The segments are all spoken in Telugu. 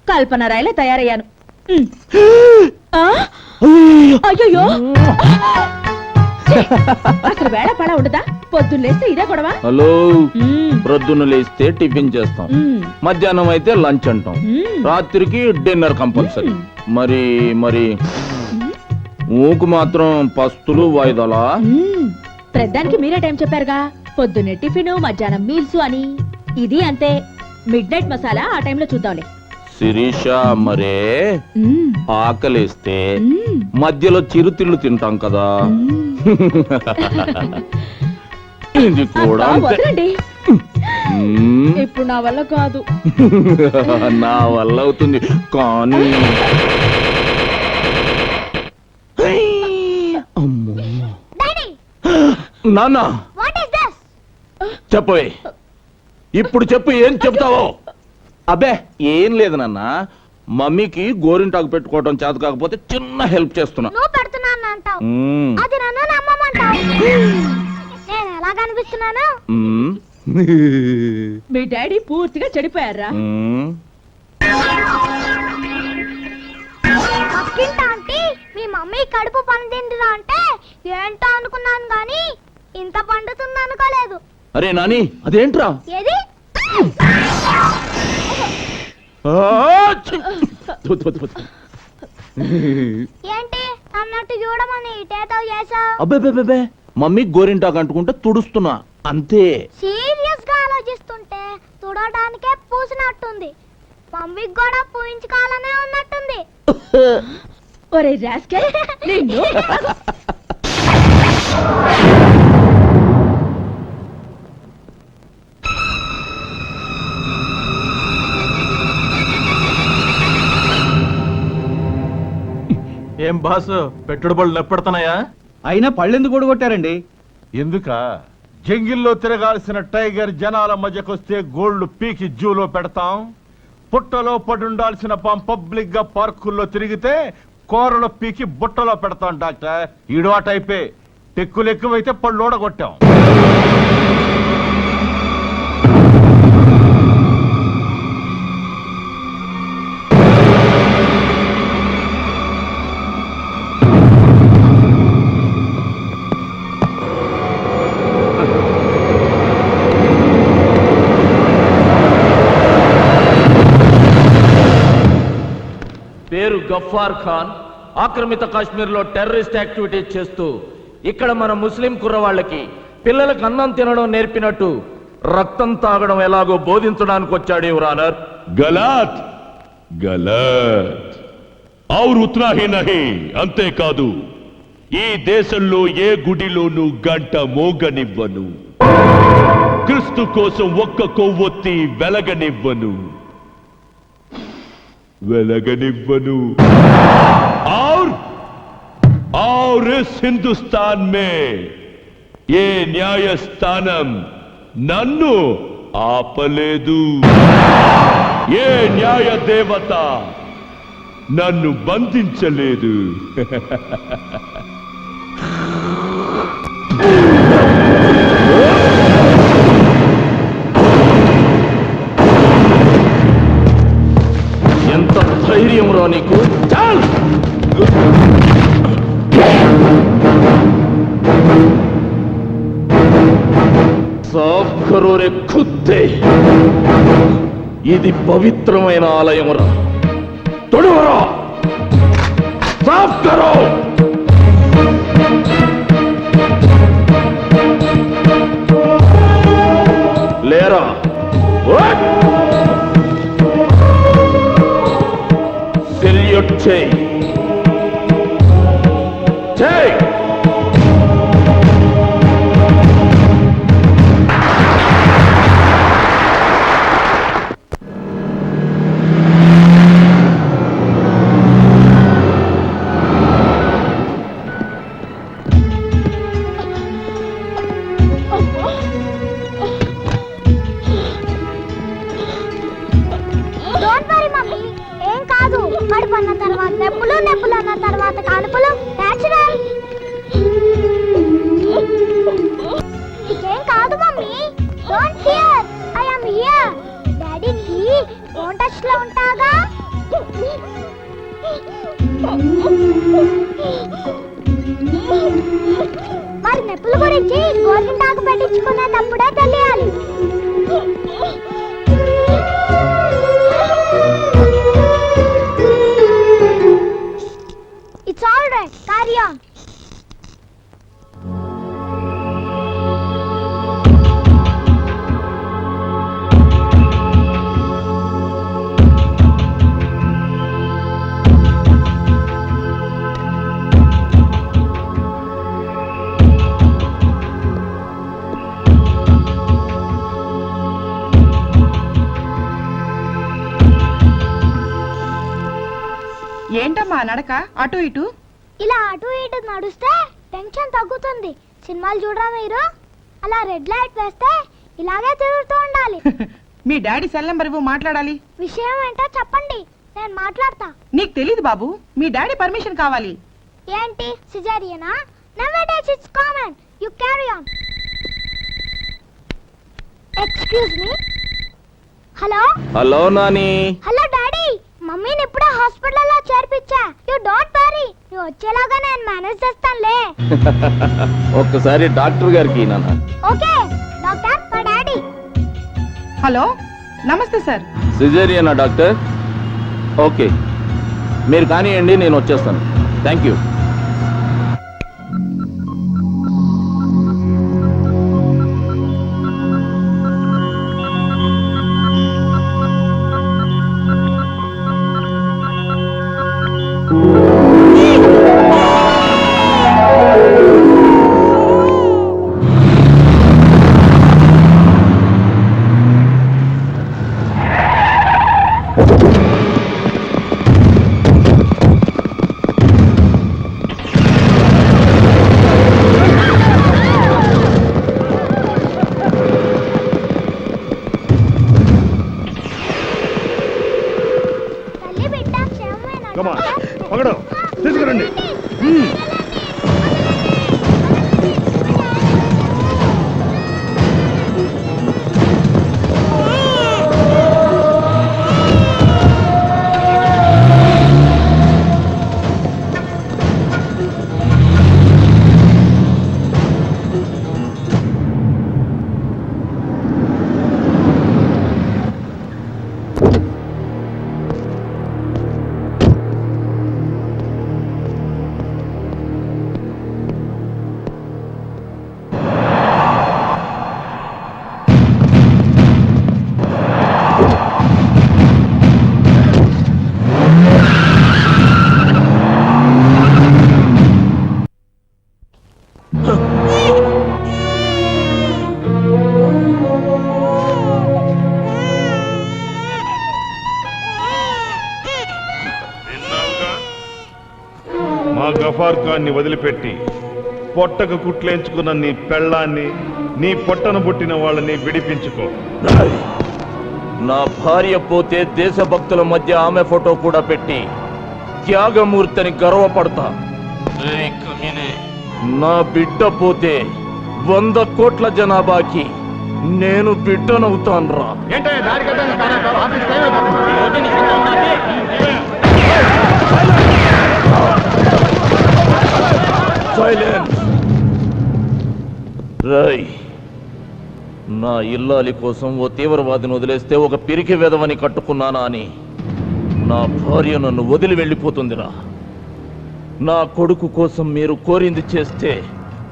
కల్పన రాయలే తయారయ్యాను. అయ్యో అసలు వేళ పడ ఉండదా? పొద్దున్న లేస్తే ఇదే గొడవ. హలో, ప్రొద్దున లేస్తే టిఫిన్ చేస్తాం, మధ్యాహ్నం అయితే లంచ్ అంటాం, రాత్రికి డిన్నర్ కంపల్సరీ. మరి మరి ఊకు మాత్రం పస్తులు వాయిదాలా? ప్రధానికి మీరే టైం చెప్పారుగా, పొద్దున్నే టిఫిన్, మధ్యాహ్నం మీల్స్ అని. ఇది అంతే, మిడ్ నైట్ మసాలా ఆ టైంలో చూద్దాంలే. శిరీష, మరే ఆకలేస్తే మధ్యలో చిరుతిళ్ళు తింటాం కదా, ఇది కూడా వదలండి. ఇప్పుడు నా వల్ల కాదు. నా వల్ల అవుతుంది కానీ నాన్న చెప్పవే, ఇప్పుడు చెప్పు, ఏం చెప్తావో? అబ్బే ఏం లేదు నాన్న, మమ్మీకి గోరింటాకు పెట్టుకోవడం చేత కాకపోతే చిన్న హెల్ప్ చేస్తున్నా. మీ డాడీ పూర్తిగా చెడిపోయారా? మీ మమ్మీ కడుపు పండిందిరా అంటే ఏంటో అనుకున్నాను గాని ఇంత పండుతుంది అనుకోలేదు. అరే నాని, అదేంట్రా? ఏది ఏంటి అన్నట్టు చూడమని ఇటేతో చేసావు? అబ్బే, మమ్మీ గోరింటాకు అంటుకుంటే తుడుస్తున్నా అంతే. సీరియస్ గా ఆలోచిస్తుంటే తుడడానికే పూసినట్టుంది. మమ్మీకి కూడా పూయించుకోవాలనే ఉన్నట్టుంది. ఒరే రాస్కెల్, నిన్ను ఏం బాసు, పెట్టుడు బళ్ళు నెప్పెడుతున్నాయా? అయినా పళ్ళెందుకు కూడగొట్టారండి? ఎందుక జంగిల్లో తిరగాల్సిన టైగర్ జనాల మధ్యకొస్తే గోళ్లు పీకి జూలో పెడతాం. పుట్టలో పడుండాల్సిన పబ్లిక్ గా పార్కుల్లో తిరిగితే కూరలో పీకి బుట్టలో పెడతాం. డాక్టర్ ఈడు ఆ టైపే. టెక్కులు ఎక్కువైతే పళ్ళు ఓడగొట్టాం. పేరు గఫార్ ఖాన్, ఆక్రమిత కాశ్మీర్ లో టెర్రరిస్ట్ యాక్టివిటీస్ చేస్తూ ఇక్కడ మన ముస్లిం కుర్రవాళ్ళకి పిల్లలకు అన్నం తినడం నేర్పినట్టు రక్తం తాగడం ఎలాగో బోధించడానికి వచ్చాడు యువర్ ఆనర్. గలత్ గలత్ ఔర్ ఉత్నా హీ నహీ, అంతేకాదు ఈ దేశంలో ఏ గుడిలోనూ గంట మోగనివ్వను, క్రీస్తు కోసం ఒక్క కొవ్వొత్తి వెలగనివ్వను. और इस हिंदुस्तान में ये न्यायस्थानम नन्नु ఆపలేదు. ఏ న్యాయ దేవత నన్ను బంధించలేదు. ఎంత ధైర్యం రా నీకు? చాల్ సాఫ్ కరో రే ఖుద్దే, ఇది పవిత్రమైన ఆలయం రా, తొడవరా, సాఫ్ కరో. లేరా, సెల్యూట్ చేయి, చేయి. కడుపన్న తర్వాత నొప్పులు, నొప్పులు అన్న తర్వాత కానుపులు. నేచురల్. నీకేం కాదు mummy. Don't fear, I am here. డాడీకి ఫోన్ టచ్ లో ఉంటాగా. మరి నొప్పుల గురించి గోరింటాకు పెట్టించుకునేటప్పుడే తెలియాలి. It's all right. Carry on. ఏంటమ్మా నడక అటు ఇటు? ఇలా అటు ఇటు నడుస్తే టెన్షన్ తగ్గుతుంది. సినిమాలు చూడరా మీరు? అలా రెడ్ లైట్ వేస్తే ఇలాగే తిరుగుతూ ఉండాలి. మీ డాడీ సెల్ నెంబర్ ఇవ్వు, మాట్లాడాలి. విషయం ఏంటో చెప్పండి, నేను మాట్లాడతా. నీకు తెలీదు బాబు, మీ డాడీ పర్మిషన్ కావాలి. ఏంటి సిజేరియనా? Nowadays it's common. You carry on. Excuse me. Hello hello Nani. Hello daddy, మమ్మీని ఇప్పుడే హాస్పిటల్లో చేర్పించా. యు డోంట్ వరీ, నువ్వు వచ్చేలాగా నేను మేనేజ్ చేస్తానులే. ఒక్కసారి డాక్టర్ గారికి నాన్న. ఓకే డాక్టర్, మా డాడీ. హలో, నమస్తే సార్. సిజేరియనా డాక్టర్? ఓకే, మీరు కానివ్వండి, నేను వచ్చేస్తాను. Thank you. తల్లి బిడ్డ క్షేమమేనా Come on, డాక్టర్? పగడు, తీసుకురండి. మా గఫార్ ఖాన్ని వదిలిపెట్టి పొట్టకు కుట్లేంచుకున్న నీ పెళ్ళాన్ని, నీ పొట్టను పుట్టిన వాళ్ళని విడిపించుకో. నా భార్య పోతే దేశభక్తుల మధ్య ఆమె ఫోటో కూడా పెట్టి త్యాగమూర్తిని గర్వపడతా. ఏయ్ కమీనే, నా బిడ్డ పోతే 100 కోట్ల జనాభాకి నేను బిడ్డనవుతాన్రా. సైలెన్స్. రై, నా ఇల్లాలి కోసం ఓ తీవ్రవాదిని వదిలేస్తే ఒక పిరికి వెధవని కట్టుకున్నానా అని నా భార్య నన్ను వదిలి వెళ్ళిపోతుందిరా. నా కొడుకు కోసం మీరు కోరింది చేస్తే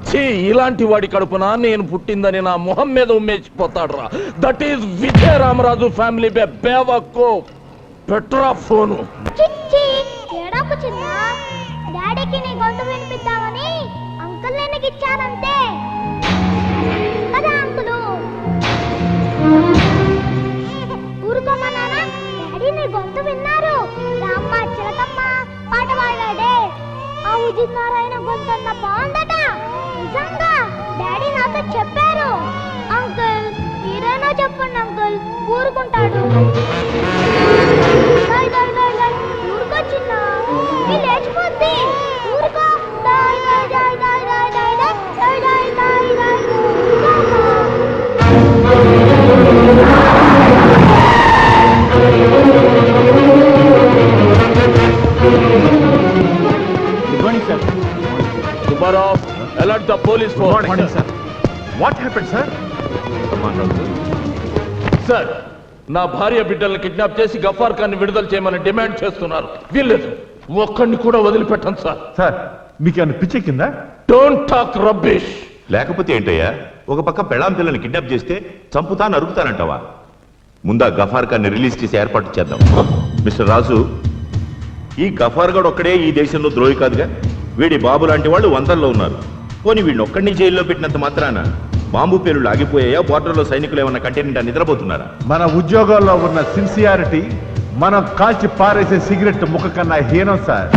ఛీ, ఇలాంటి వాడి కడుపున నేను పుట్టిందని నా మొహం మీద ఉమ్మేసిపోతాడురా. That is Vijaya Ramaraju family బేవకో. పెట్రా ఫోను. చిచ్చి ఏడాకు చిన్న, డాడీకి నీ గొంతు వినిపిద్దామని అంకుల్ నేను ఇచ్చానంతే కదా అంకులు. ఊరుకోమన్నానా? డాడీ నీ గొంతు విన్నారు. రామ్మ చిలకమ్మ పాట పాడాడే, ఆ ఉదిత్ నారాయణ గొంతు అన్న బాగుందట. నిజంగా డాడీ నాతో చెప్పారు. అంకుల్ మీరేనా చెప్పండి అంకుల్, ఊరుకుంటాడు. ఊరుకో చిన్న, మీ లేచిపోద్ది. ఊరుకో. దాయ్ దాయ్ దాయ్ దాయ్ దాయ్ దాయ్ దాయ్ దాయ్ దాయ్ దాయ్ దాయ్. The police force. What happened sir? Sir, నా భార్య బిడ్డల్ని కిడ్నాప్ చేసి గఫార్ ఖాన్ విడుదల చేయమని డిమాండ్ చేస్తున్నారు. వీల్లేదు, ఒక్కడిని కూడా వదిలిపెట్టండి సార్. సార్ మీకేమైనా పిచ్చి కింద? Don't talk rubbish. లేకపోతే ఏంటయ్యా, ఒక పక్క పెళ్ళాం పిల్లల్ని కిడ్నాప్ చేస్తే చంపుతా నరుకుతానంటావా? ముందా గఫార్ ఖాన్ని రిలీజ్ చేసి ఏర్పాటు చేద్దాం. మిస్టర్ రాజు, ఈ గఫార్ గడ్ ఒక్కడే ఈ దేశంలో ద్రోహి కాదుగా. వీడి బాబు లాంటి వాళ్ళు వందల్లో ఉన్నారు. పోనీ వీడిని ఒక్కడిని జైల్లో పెట్టినంత మాత్రాన బాంబు పేలుళ్ళు ఆగిపోయాయా? బార్డర్లో సైనికులు ఏమన్నా కంటైనెంట్ నిద్రపోతున్నారా? మన ఉద్యోగాల్లో ఉన్న సిన్సియారిటీ మనం కాల్చి పారేసే సిగరెట్ ముక్క కన్నా హీనం sir.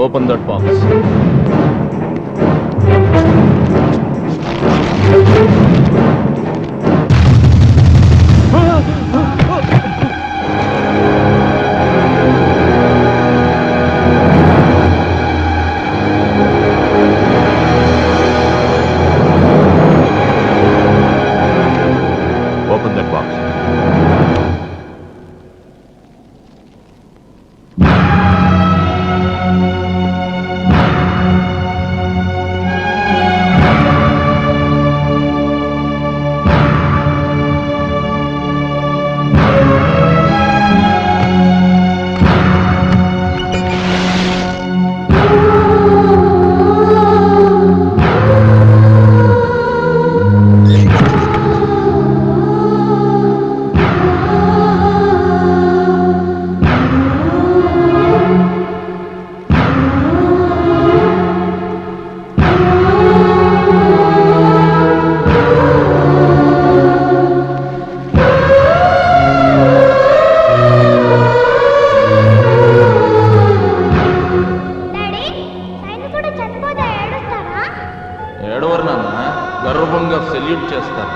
Open that box. Open that box. ఏడవరు నాన్న, గర్వంగా సెల్యూట్ చేస్తారు.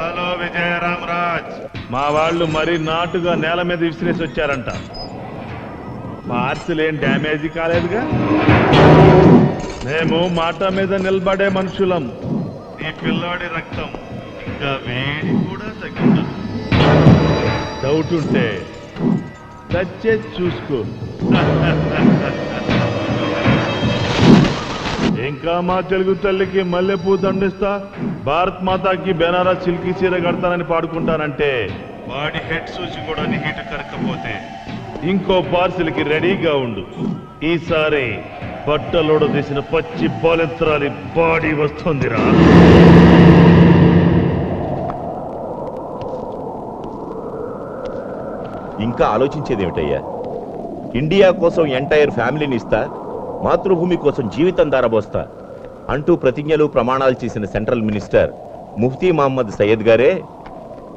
హలో విజయరామరాజ్, మా వాళ్ళు మరీ నాటుగా నేల మీద విసిరేసి వచ్చారంట. పార్సిల్ ఏం డ్యామేజ్ కాలేదుగా? మేము మాట మీద నిలబడే మనుషులం. నీ పిల్లాడి రక్తం ఇంకా వేడి కూడా తగ్గించదు. డౌట్ ఉంటే టచ్ చూసుకో. ఇంకా మా తెలుగు తల్లికి మల్లెపూ దండిస్తా, భారత్ మాతాకి బెనారస్ సిల్కీ చీర కడతానని పాడుకుంటానంటే వాడి హెడ్ సూచి కూడా హీట్ కరకపోతే ఇంకో పార్సిల్కి రెడీగా ఉండు. ఈసారి బట్టలోడు తీసిన పచ్చి బాలెత్రాలి బాడీ వస్తుందిరా. ఇంకా ఆలోచించేదేమిటయ్యా? ఇండియా కోసం ఎంటైర్ ఫ్యామిలీని ఇస్తా, మాతృభూమి కోసం జీవితం దారబోస్తా అంటూ ప్రతిజ్ఞలు ప్రమాణాలు చేసిన సెంట్రల్ మినిస్టర్ ముఫ్తీ మహమ్మద్ సయ్యద్ గారే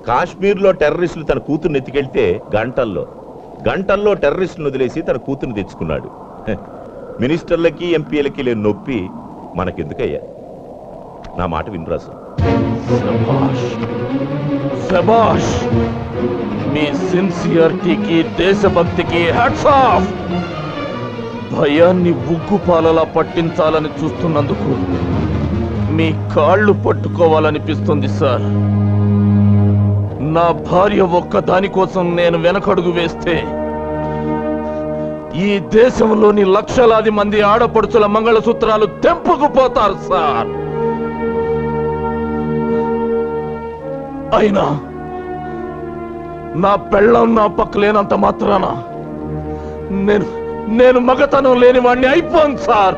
కాశ్మీర్లో టెర్రరిస్టులు తన కూతుర్ని ఎత్తుకెళ్తే గంటల్లో టెర్రరిస్టులను వదిలేసి తన కూతుర్ని తెచ్చుకున్నాడు. మినిస్టర్లకి ఎంపీలకి లేని నొప్పి మనకెందుకయ్యా? నా మాట వినరాసు. శభాష్, శభాష్. మీ సిన్సియారిటీకి, దేశభక్తికి హ్యాట్స్ ఆఫ్. భయాన్ని ఉగ్గుపాలలా పట్టించాలని చూస్తున్నందుకు మీ కాళ్ళు పట్టుకోవాలనిపిస్తుంది సార్. నా భార్య ఒక్కదాని కోసం నేను వెనకడుగు వేస్తే ఈ దేశంలోని లక్షలాది మంది ఆడపడుచుల మంగళసూత్రాలు తెంపుకుపోతారు సార్. అయినా నా పెళ్ళం నా పక్కలేనంత మాత్రాన నేను మగతనం లేని వాడిని అయిపోను సార్,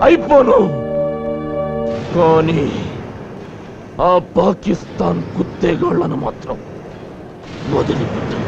అయిపోను. కానీ ఆ పాకిస్తాన్ కుత్తేగాళ్లను మాత్రం వదిలిపెట్టను.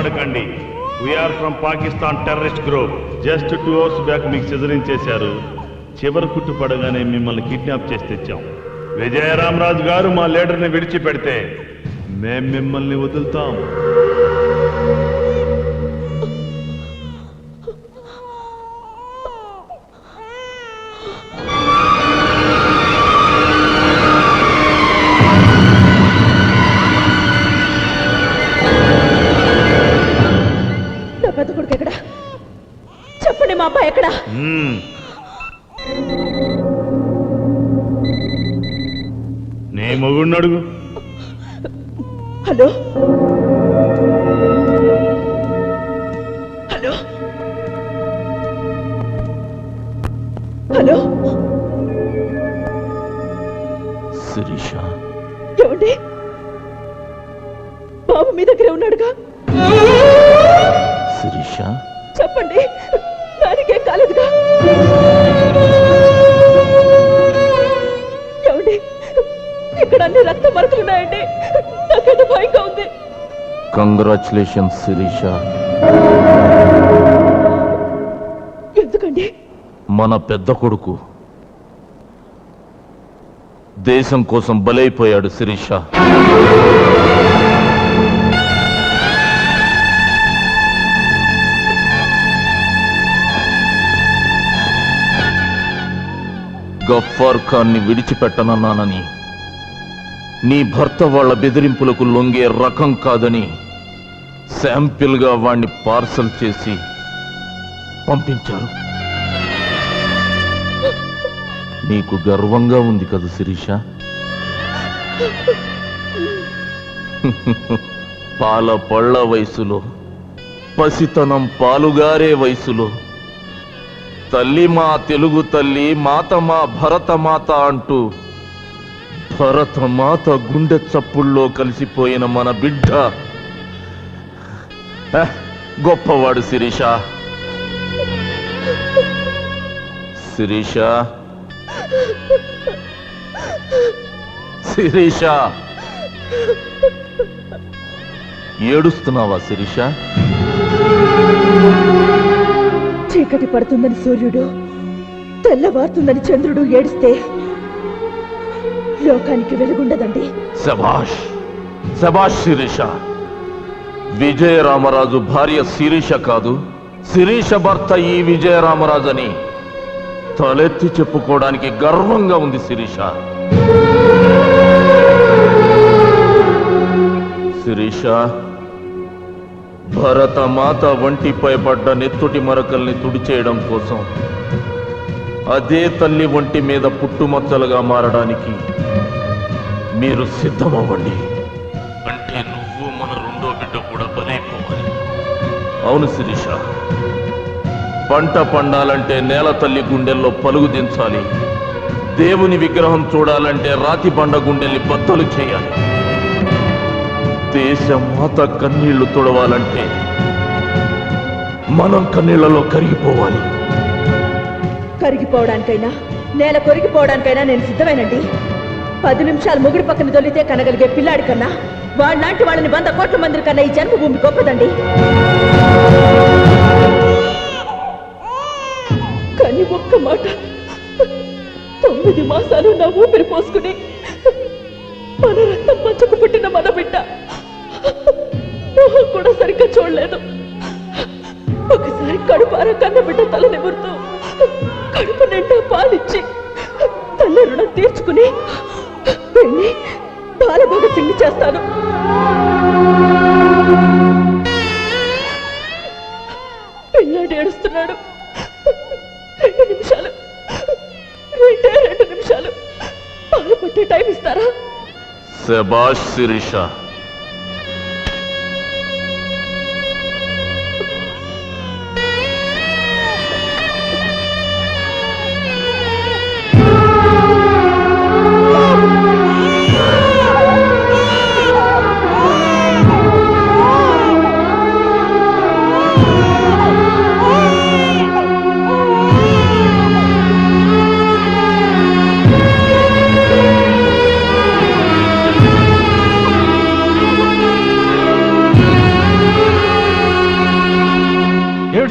భయపడకండి. We are from Pakistan terrorist group. Just 2 hours back మీకు సిజరింగ్ చేశారు. చివరి కుట్టు పడగానే మిమ్మల్ని కిడ్నాప్ చేసి తెచ్చాం. విజయరామరాజు గారు మా లీడర్ని విడిచిపెడితే మేం మిమ్మల్ని వదులుతాం. నా పెద్ద కొడుకు ఎక్కడ? చెప్పండి, మా అబ్బాయి ఎక్కడ? నీ మొగుడిని అడుగు. హలో హలో హలో, శిరీష, ఏమండి? బాబు మీ దగ్గరే ఉన్నాడుగా? శిరీష, చెప్పండి, దానికేం కాలేదుగా? ఏమండి, ఇక్కడ అన్ని రక్త మరకలున్నాయండి. నాకైతే భయంగా ఉంది. కంగ్రాచులేషన్స్ శిరీష. ఎందుకండి? మన పెద్ద కొడుకు దేశం కోసం బలైపోయాడు శిరీష. గఫ్ఫార్ ఖాన్ని విడిచిపెట్టనన్నానని, నీ భర్త వాళ్ళ బెదిరింపులకు లొంగే రకం కాదని శాంపిల్ గా వాణ్ణి పార్సల్ చేసి పంపించారు. నీకు గర్వంగా ఉంది కదా శిరీష? పాల పళ్ళ వయసులో, పసితనం పాలుగారే వయసులో తల్లి మా తెలుగు తల్లి, మాత మా భరతమాత అంటూ భరతమాత గుండె చప్పుల్లో కలిసిపోయిన మన బిడ్డ గొప్పవాడు శిరీష. శిరీష, శిరీష, ఏడుస్తున్నావా శిరీష? చీకటి పడుతుందని సూర్యుడు, తెల్లవారుతుందని చంద్రుడు ఏడిస్తే లోకానికి వెలుగుండదండి. శభాష్, శభాష్ శిరీష. విజయరామరాజు భార్య శిరీష కాదు, శిరీష భర్త ఈ విజయరామరాజు అని తలెత్తి చెప్పుకోవడానికి గర్వంగా ఉంది శిరీష. శిరీష, భరతమాత వంటిపై పడ్డ నెత్తుటి మరకల్ని తుడిచేయడం కోసం అదే తల్లి ఒంటి మీద పుట్టుమచ్చలుగా మారడానికి మీరు సిద్ధమవ్వండి. అంటే నువ్వు మన రెండో బిడ్డ కూడా బలైపోవాలి. అవును శిరీష, పంట పండాలంటే నేల తల్లి గుండెల్లో పలుగు దించాలి. దేవుని విగ్రహం చూడాలంటే రాతి బండ గుండెల్ని బద్దలు చేయాలి. దేశమాత కన్నీళ్లు తుడవాలంటే మనం కన్నీళ్లలో కరిగిపోవాలి. కరిగిపోవడానికైనా, నేల కొరిగిపోవడానికైనా నేను సిద్ధమేనండి. 10 నిమిషాలు ముగుడి పక్కన దొల్లితే కనగలిగే పిల్లాడి కన్నా, వాళ్ళలాంటి వాళ్ళని 100 కోట్ల మంది కన్నా ఈ జన్మభూమి గొప్పదండి. కానీ ఒక్క మాట, 9 మాసాలు నా ఊపిరి పోసుకుని మన రక్తం పంచుకు పుట్టిన మన బిడ్డ మొహం కూడా సరిగ్గా చూడలేదు. ఒకసారి కడుపార కన్న బిడ్డ తల నిమురుతూ కడుపు నిండా పాలిచ్చి తల్లి రుణం తీర్చుకుని వెళ్ళి బాల భగత్ సింగ్ చేస్తాను. పిల్లాడు ఏడుస్తున్నాడు. 2 నిమిషాలు, 2 నిమిషాలు పాలు పట్టే టైం ఇస్తారా? శభాష్ శిరీష.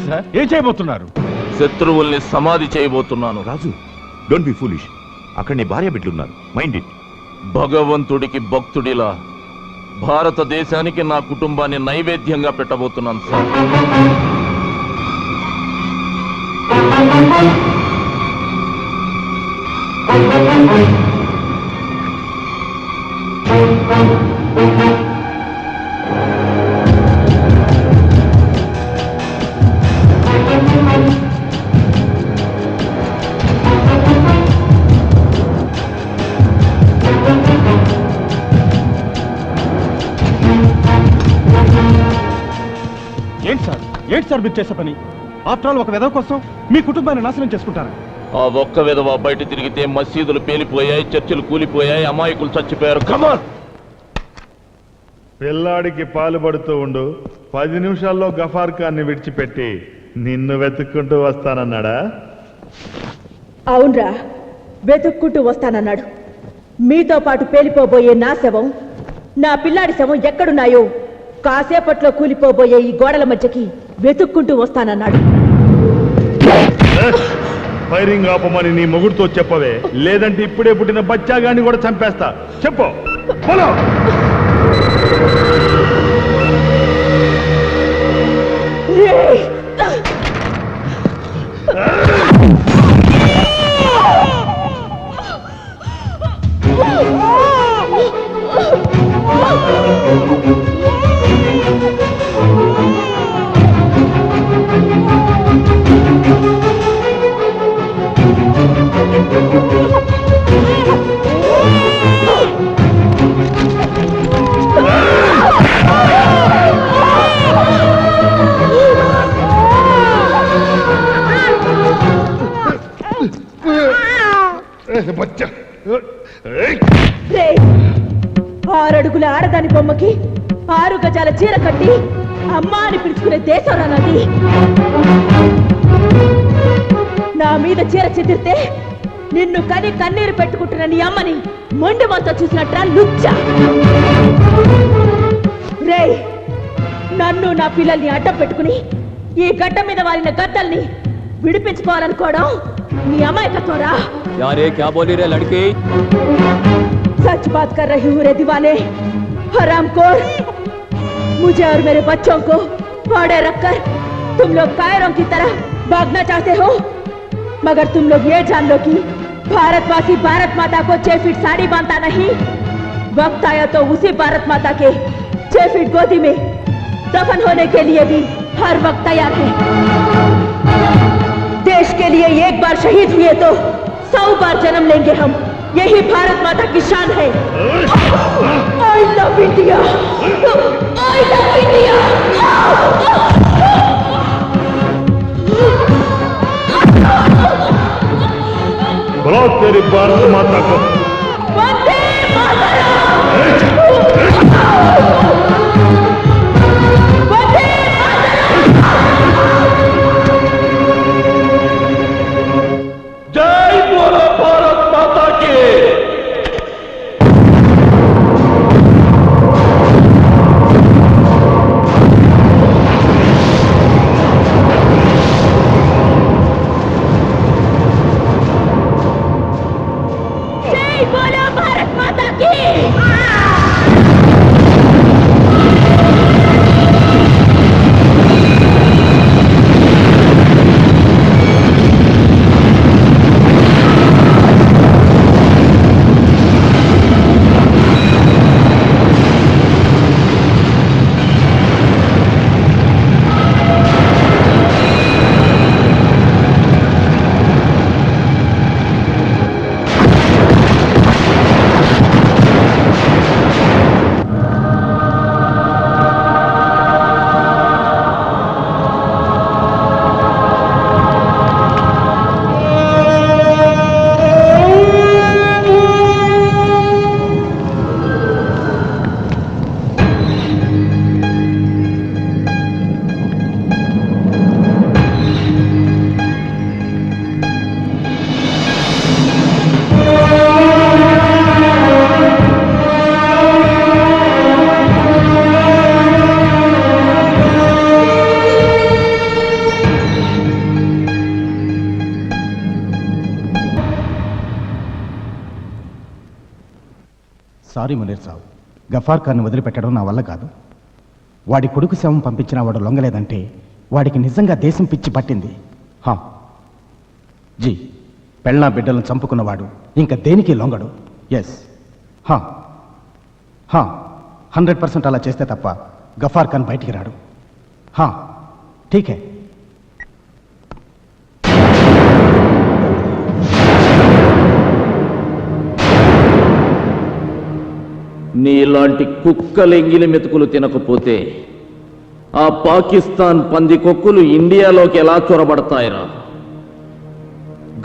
ఏంటి సార్ ఏం చేయబోతున్నారు? శత్రువుల్ని సమాధి చేయబోతున్నాను. రాజు, డోంట్ బి ఫూలిష్. అక్కడ నీ భార్య బిడ్డలున్నారు, మైండ్ ఇట్. భగవంతుడికి భక్తుడిలా భారతదేశానికి నా కుటుంబాన్ని నైవేద్యంగా పెట్టబోతున్నాను సార్. ఏంటి సార్ మీరు చేసే పని? ఆఫ్టర్ ఆల్ ఒక విధవ కోసం మీ కుటుంబాన్ని నాశనం చేసుకుంటారా? ఆ ఒక్క విధవ బయట తిరిగితే మసీదులు పేలిపోయాయి, చర్చిలు కూలిపోయాయి, అమాయకులు చచ్చిపోయారు. కమాన్! పిల్లాడికి పాలు పడుతూ ఉండు. 10 నిమిషాల్లో గఫార్ ఖాన్ని విడిచిపెట్టి నిన్ను వెతుక్కుంటూ వస్తానన్నాడా? అవునరా, వెతుక్కుంటూ వస్తానన్నాడు. మీతో పాటు పేలిపోబోయే నా శవం, నా పిల్లాడి శవం ఎక్కడున్నాయో కాసేపట్లో కూలిపోబోయే ఈ గోడల మధ్యకి వెతుక్కుంటూ వస్తానన్నాడు. ఫైరింగ్ ఆపమని నీ మొగుడుతో చెప్పవే, లేదంటే ఇప్పుడే పుట్టిన బచ్చాగాన్ని కూడా చంపేస్తా. చెప్పు. ఫాలో. రేయ్, 6 అడుగుల ఆడదాని బొమ్మకి 6 గజాల చీర కట్టి అమ్మా అని పిలుచుకునే దేశం రానది. నా మీద చీర చెదిరితే నిన్ను కని కన్నీరు పెట్టుకుంటున్న నీ అమ్మని మొండి మనతో చూసినట్రా లుచ్చ. రేయ్, నన్ను నా పిల్లల్ని అడ్డం పెట్టుకుని ఈ గడ్డ మీద వాలిన గద్దల్ని విడిపించుకోవాలనుకోవడం నీ అమాయకత్వరా. यारे क्या बोली रे लड़की? सच बात कर रही हूँ रे दीवाने, हरामखोर। मुझे और मेरे बच्चों को फाड़े रखकर तुम लोग कायरों की तरह भागना चाहते हो, मगर तुम लोग ये जान लो कि भारतवासी भारत माता को 6 फीट साड़ी बांधता नहीं। वक्त आया तो उसी भारत माता के 6 फीट गोदी में दफन होने के लिए भी हर वक्त तैयार है। देश के लिए एक बार शहीद हुए तो 100 बार जन्म लेंगे हम, यही भारत माता की शान है। I love India, I love India. बोलो तेरी भारत माता को। वंदे मातरम। वंदे జై బోలో భారత్ మాతా కి. जय సారీ మునీర్ సాబ్, గఫార్ ఖాన్ని వదిలిపెట్టడం నా వల్ల కాదు. వాడి కొడుకు శవం పంపించినా వాడు లొంగలేదంటే వాడికి నిజంగా దేశం పిచ్చి పట్టింది. హా జీ, పెళ్ళా బిడ్డలను చంపుకున్నవాడు ఇంకా దేనికి లొంగడు. ఎస్, హా హా 100% అలా చేస్తే తప్ప గఫార్ ఖాన్ బయటికి రాడు. హా ఠీకే. నీలాంటి కుక్కలు ఎంగిలి మెతుకులు తినకపోతే ఆ పాకిస్తాన్ పంది కొక్కులు ఇండియాలోకి ఎలా చొరబడతాయిరా?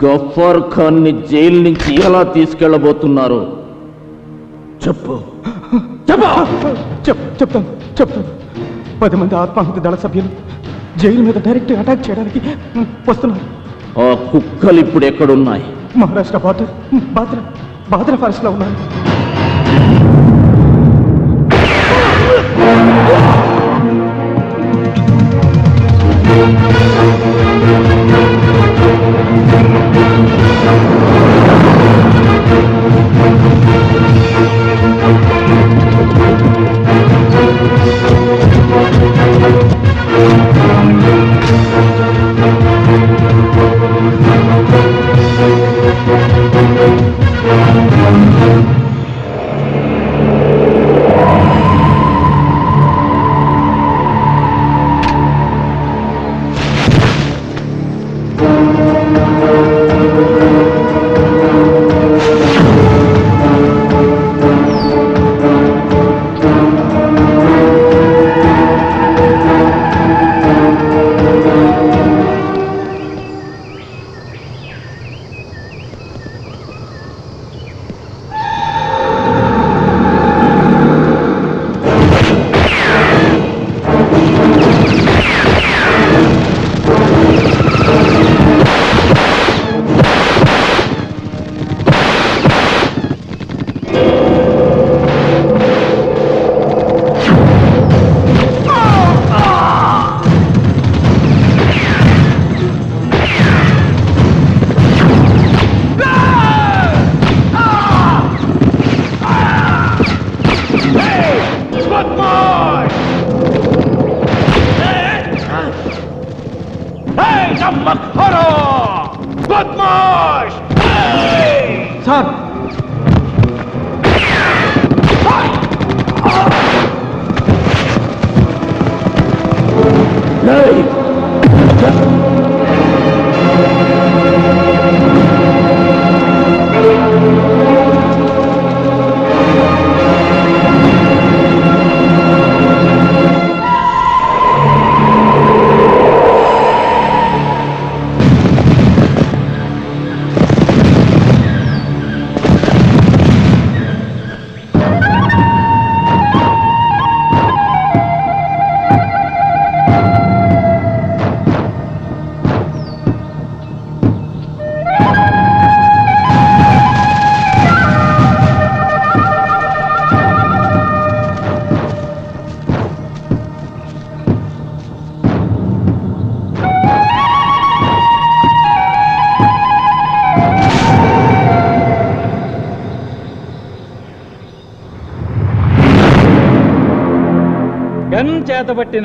గఫార్ ఖాన్ ని జైలు నుంచి ఎలా తీసుకెళ్లబోతున్నారు చెప్పు. చెప్తాను 10 మంది ఆత్మాహుతి దళ సభ్యులు జైలు మీద డైరెక్ట్ అటాక్ చేయడానికి వస్తున్నారు. ఆ కుక్కలు ఇప్పుడు ఎక్కడున్నాయి? మహారాష్ట్ర బార్డర్ బాద్రా ఫారెస్ట్ లో ఉన్నారు. Sir, gun చేతబట్టిన